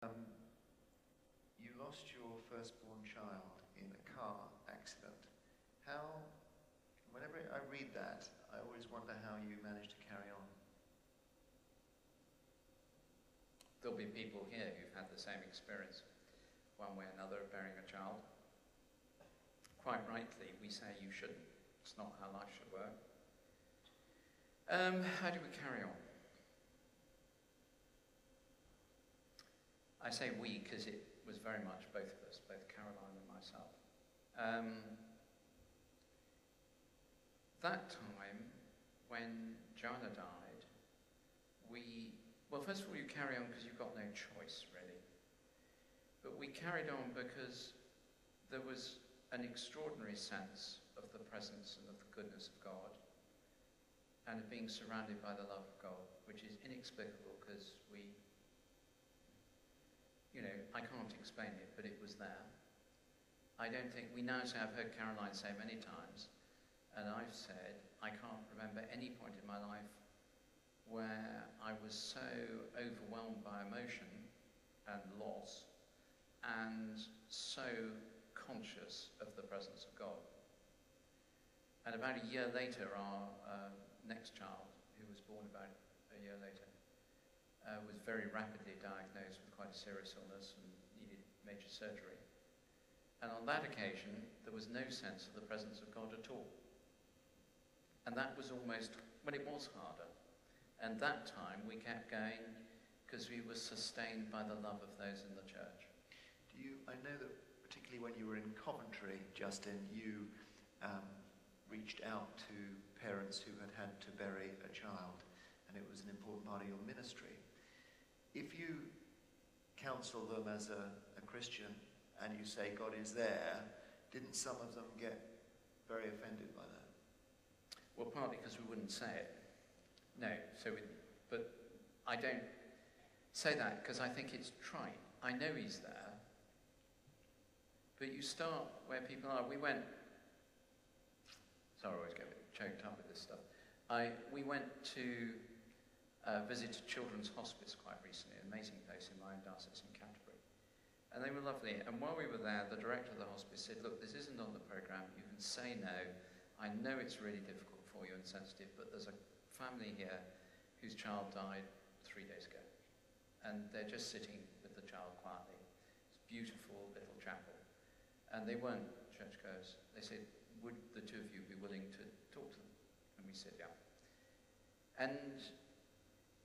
You lost your firstborn child in a car accident. Whenever I read that, I always wonder how you managed to carry on. There'll be people here who've had the same experience, one way or another, of bearing a child. Quite rightly, we say you shouldn't. It's not how life should work. How do we carry on? I say we because it was very much both of us, both Caroline and myself. That time, when Joanna died, well, first of all, you carry on because you've got no choice, really. But we carried on because there was an extraordinary sense of the presence and of the goodness of God, and of being surrounded by the love of God, which is inexplicable because I can't explain it, but it was there. I don't think, we now say, I've heard Caroline say many times, and I've said, I can't remember any point in my life where I was so overwhelmed by emotion and loss, and so conscious of the presence of God. And about a year later, our next child, who was born about a year later, was very rapidly diagnosed with quite a serious illness and needed major surgery. And on that occasion, there was no sense of the presence of God at all. And that was almost, well, it was harder. And that time we kept going because we were sustained by the love of those in the church. I know that particularly when you were in Coventry, Justin, you reached out to parents who had had to bury a child, and it was an important part of your ministry. If you counsel them as a Christian and you say God is there, didn't some of them get very offended by that? Well, partly because we wouldn't say it. No, but I don't say that because I think it's trite. I know he's there, but you start where people are. Sorry, I always get a bit choked up with this stuff. We went to visit a children's hospice quite recently, an amazing place in my own diocese in Canterbury. And they were lovely. And while we were there, the director of the hospice said, look, this isn't on the programme. You can say no. I know it's really difficult for you and sensitive, but there's a family here whose child died 3 days ago. And they're just sitting with the child quietly. It's a beautiful little chapel. And they weren't churchgoers. They said, would the two of you be willing to talk to them? And we said, yeah. And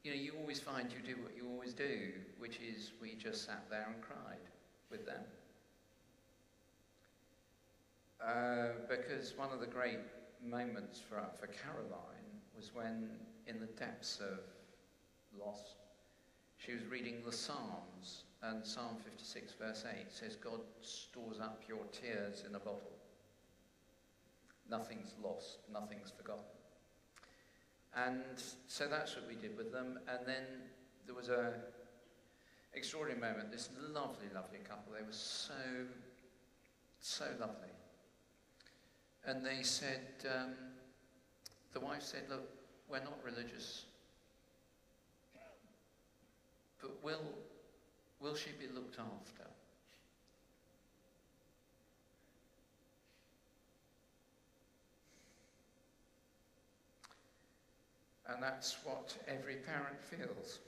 you always find you do what you always do, which is we just sat there and cried with them. Because one of the great moments for Caroline was when, in the depths of loss, she was reading the Psalms, and Psalm 56 verse 8 says, God stores up your tears in a bottle. Nothing's lost, nothing's forgotten. And so that's what we did with them. And then there was an extraordinary moment. This lovely, lovely couple. They were so, so lovely. And they said, the wife said, look, we're not religious, but will she be looked after? And that's what every parent feels.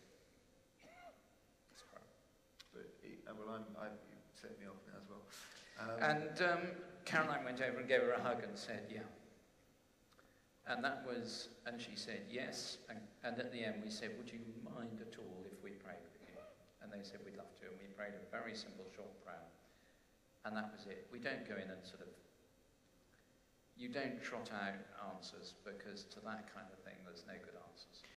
Sorry. But you set me off now as well. And Caroline went over and gave her a hug and said, yeah. And she said yes. And at the end we said, would you mind at all if we prayed with you? And they said, we'd love to. And we prayed a very simple, short prayer. And that was it. We don't go in and you don't trot out answers, because to that kind of thing there's no good answers.